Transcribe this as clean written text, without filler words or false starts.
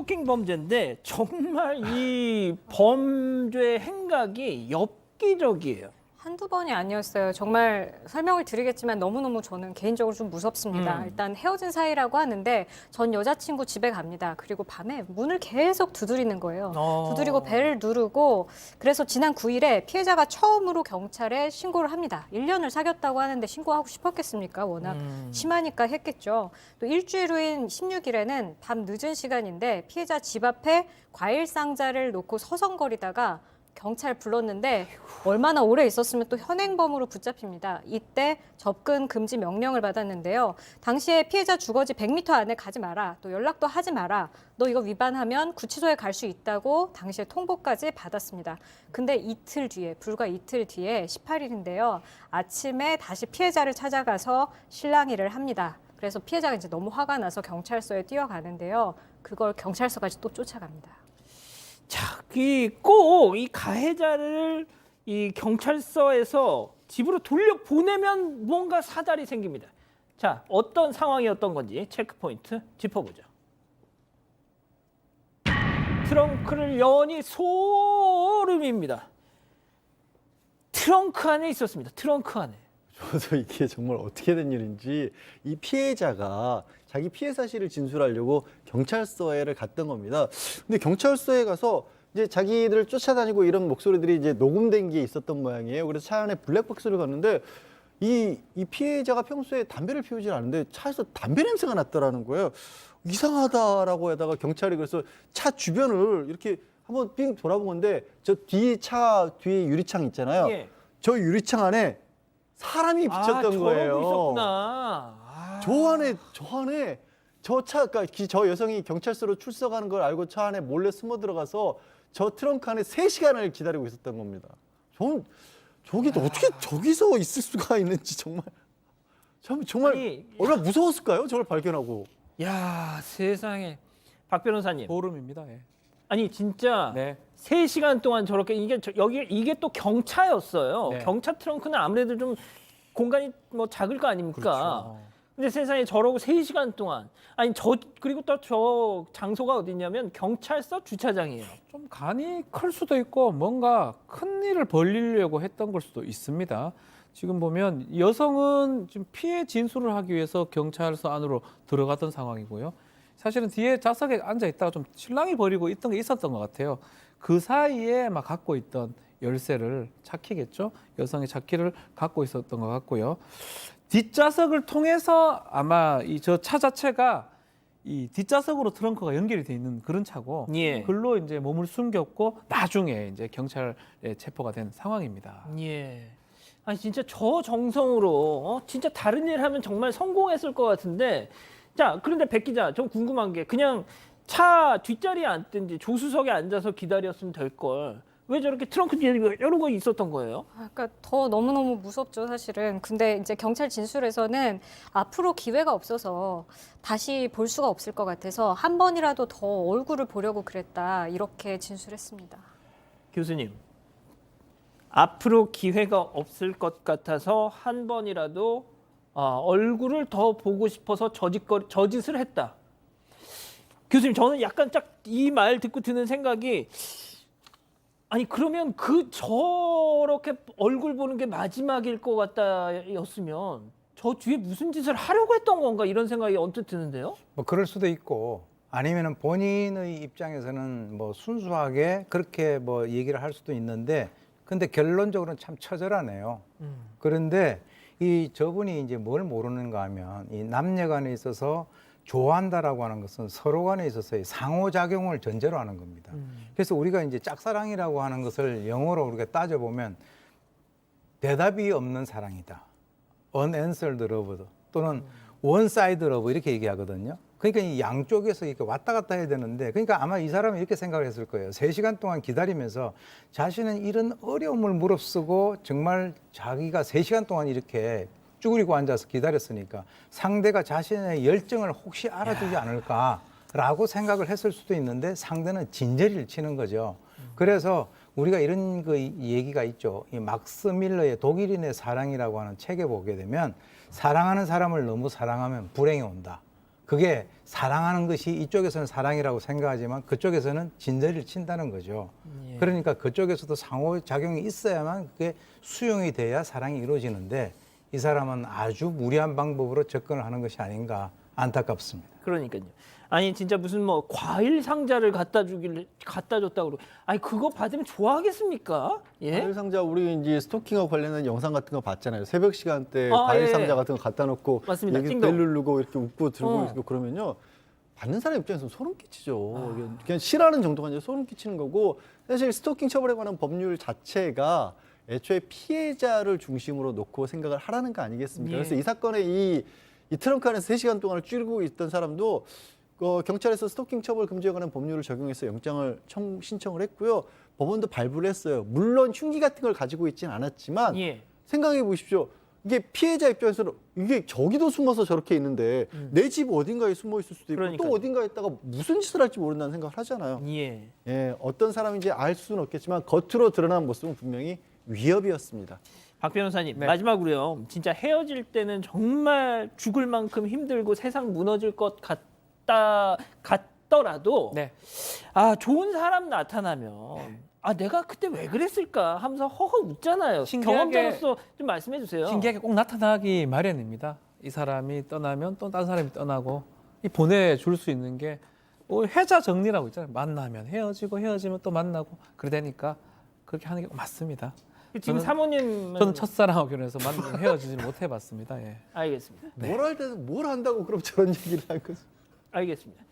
스토킹 범죄인데 정말 이 범죄 행각이 엽기적이에요. 한두 번이 아니었어요. 정말 설명을 드리겠지만 너무너무 저는 개인적으로 좀 무섭습니다. 일단 헤어진 사이라고 하는데 전 여자친구 집에 갑니다. 그리고 밤에 문을 계속 두드리는 거예요. 두드리고 벨을 누르고 그래서 지난 9일에 피해자가 처음으로 경찰에 신고를 합니다. 1년을 사귀었다고 하는데 신고하고 싶었겠습니까? 워낙 심하니까 했겠죠. 또 일주일 후인 16일에는 밤 늦은 시간인데 피해자 집 앞에 과일 상자를 놓고 서성거리다가 경찰 불렀는데 얼마나 오래 있었으면 또 현행범으로 붙잡힙니다. 이때 접근 금지 명령을 받았는데요. 당시에 피해자 주거지 100m 안에 가지 마라. 또 연락도 하지 마라. 너 이거 위반하면 구치소에 갈 수 있다고 당시에 통보까지 받았습니다. 근데 이틀 뒤에, 불과 이틀 뒤에 18일인데요. 아침에 다시 피해자를 찾아가서 실랑이를 합니다. 그래서 피해자가 이제 너무 화가 나서 경찰서에 뛰어가는데요. 그걸 경찰서까지 또 쫓아갑니다. 자, 꼭 이 가해자를 이 경찰서에서 집으로 돌려 보내면 뭔가 사달이 생깁니다. 자, 어떤 상황이었던 건지 체크 포인트 짚어보죠. 트렁크를 여니 소름입니다. 트렁크 안에 있었습니다. 트렁크 안에. 저도 이게 정말 어떻게 된 일인지 이 피해자가 자기 피해 사실을 진술하려고 경찰서에를 갔던 겁니다. 근데 경찰서에 가서 이제 자기들을 쫓아다니고 이런 목소리들이 이제 녹음된 게 있었던 모양이에요. 그래서 차 안에 블랙박스를 갔는데 이 피해자가 평소에 담배를 피우질 않는데 차에서 담배 냄새가 났더라는 거예요. 이상하다라고 하다가 경찰이 그래서 차 주변을 이렇게 한번 빙 돌아본 건데 저 차 뒤에 유리창 있잖아요. 예. 저 유리창 안에 사람이 비쳤던 거예요. 저러고 있었구나. 저 안에 그러니까 저 여성이 경찰서로 출석하는 걸 알고 차 안에 몰래 숨어 들어가서 저 트렁크 안에 3시간을 기다리고 있었던 겁니다. 저기 어떻게 저기서 있을 수가 있는지 정말 아니, 얼마나 무서웠을까요? 저걸 발견하고. 야, 세상에. 박 변호사님. 소름입니다. 예. 아니 진짜 네. 3시간 동안 저렇게 이게 또 경차였어요. 네. 경차 트렁크는 아무래도 좀 공간이 뭐 작을 거 아닙니까? 그렇죠. 근데 세상에 저러고 3시간 동안 그리고 또 저 장소가 어디냐면 경찰서 주차장이에요. 좀 간이 클 수도 있고 뭔가 큰 일을 벌리려고 했던 걸 수도 있습니다. 지금 보면 여성은 지금 피해 진술을 하기 위해서 경찰서 안으로 들어갔던 상황이고요. 사실은 뒤에 좌석에 앉아 있다가 좀 실랑이 벌이고 있던 게 있었던 것 같아요. 그 사이에 막 갖고 있던 열쇠를 차키겠죠. 여성의 차키를 갖고 있었던 것 같고요. 뒷좌석을 통해서 아마 이 저 차 자체가 이 뒷좌석으로 트렁크가 연결이 돼 있는 그런 차고, 예. 글로 이제 몸을 숨겼고 나중에 이제 경찰에 체포가 된 상황입니다. 예. 아니 진짜 저 정성으로 진짜 다른 일 하면 정말 성공했을 것 같은데. 자, 그런데 백 기자, 좀 궁금한 게 그냥 차 뒷자리에 앉든지 조수석에 앉아서 기다렸으면 될 걸. 왜 저렇게 트렁크 뒤에 여러 거 있었던 거예요? 그러니까 더 너무너무 무섭죠, 사실은. 근데 이제 경찰 진술에서는 앞으로 기회가 없어서 다시 볼 수가 없을 것 같아서 한 번이라도 더 얼굴을 보려고 그랬다, 이렇게 진술했습니다. 교수님, 앞으로 기회가 없을 것 같아서 한 번이라도 얼굴을 더 보고 싶어서 저짓을 했다. 교수님, 저는 약간 딱 이 말 듣고 드는 생각이, 아니 그러면 저렇게 얼굴 보는 게 마지막일 것 같다였으면 저 뒤에 무슨 짓을 하려고 했던 건가, 이런 생각이 언뜻 드는데요. 뭐 그럴 수도 있고, 아니면은 본인의 입장에서는 뭐 순수하게 그렇게 뭐 얘기를 할 수도 있는데, 근데 결론적으로는 참 처절하네요. 그런데 이 저분이 이제 뭘 모르는가 하면, 이 남녀간에 있어서 좋아한다라고 하는 것은 서로 간에 있어서의 상호작용을 전제로 하는 겁니다. 그래서 우리가 이제 짝사랑이라고 하는 것을 영어로 우리가 따져보면 대답이 없는 사랑이다. unanswered love 또는 one-sided love 이렇게 얘기하거든요. 그러니까 이 양쪽에서 이렇게 왔다 갔다 해야 되는데, 그러니까 아마 이 사람은 이렇게 생각을 했을 거예요. 3시간 동안 기다리면서 자신은 이런 어려움을 무릅쓰고 정말 자기가 3시간 동안 이렇게 쭈그리고 앉아서 기다렸으니까 상대가 자신의 열정을 혹시 알아주지 않을까라고 생각을 했을 수도 있는데, 상대는 진저리를 치는 거죠. 그래서 우리가 이런 얘기가 있죠. 이 막스 밀러의 독일인의 사랑이라고 하는 책에 보게 되면, 사랑하는 사람을 너무 사랑하면 불행이 온다. 그게 사랑하는 것이 이쪽에서는 사랑이라고 생각하지만 그쪽에서는 진저리를 친다는 거죠. 예. 그러니까 그쪽에서도 상호작용이 있어야만 그게 수용이 돼야 사랑이 이루어지는데 이 사람은 아주 무리한 방법으로 접근을 하는 것이 아닌가 안타깝습니다. 그러니까요. 아니 진짜 무슨 뭐 과일 상자를 갖다 줬다고 그러고 아니 그거 받으면 좋아하겠습니까? 예? 과일 상자 우리 이제 스토킹하고 관련된 영상 같은 거 봤잖아요. 새벽 시간대 아, 과일 예. 상자 같은 거 갖다 놓고 맞습니다. 여기 띵동. 벨 누르고 이렇게 웃고 들고 어. 있고 그러면요. 받는 사람 입장에서는 소름 끼치죠. 그냥 싫어하는 정도가 아니라 소름 끼치는 거고 사실 스토킹 처벌에 관한 법률 자체가 애초에 피해자를 중심으로 놓고 생각을 하라는 거 아니겠습니까? 예. 그래서 이 사건에 이 트렁크 안에서 3시간 동안을 찌르고 있던 사람도 경찰에서 스토킹 처벌 금지에 관한 법률을 적용해서 영장을 신청을 했고요. 법원도 발부를 했어요. 물론 흉기 같은 걸 가지고 있지는 않았지만 예. 생각해 보십시오. 이게 피해자 입장에서는 이게 저기도 숨어서 저렇게 있는데 내 집 어딘가에 숨어 있을 수도 있고 그러니까요. 또 어딘가에 있다가 무슨 짓을 할지 모른다는 생각을 하잖아요. 예. 예, 어떤 사람인지 알 수는 없겠지만 겉으로 드러난 모습은 분명히 위협이었습니다. 박 변호사님 네. 마지막으로요. 진짜 헤어질 때는 정말 죽을 만큼 힘들고 세상 무너질 것 같더라도 네. 아 좋은 사람 나타나면 아 내가 그때 왜 그랬을까 하면서 허허 웃잖아요. 신기하게- 경험자로서 좀 말씀해 주세요. 신기하게 꼭 나타나기 마련입니다. 이 사람이 떠나면 또 다른 사람이 떠나고 이 보내줄 수 있는 게 회자 정리라고 있잖아요. 만나면 헤어지고 헤어지면 또 만나고 그러다니까 그렇게 하는 게 맞습니다. 지금 저는- 사모님은 저는 첫사랑하고 결혼해서 헤어지지 못해봤습니다. 예. 알겠습니다. 뭘 할 때는 뭘 한다고 그럼 저런 얘기를 할 거지? 알겠습니다.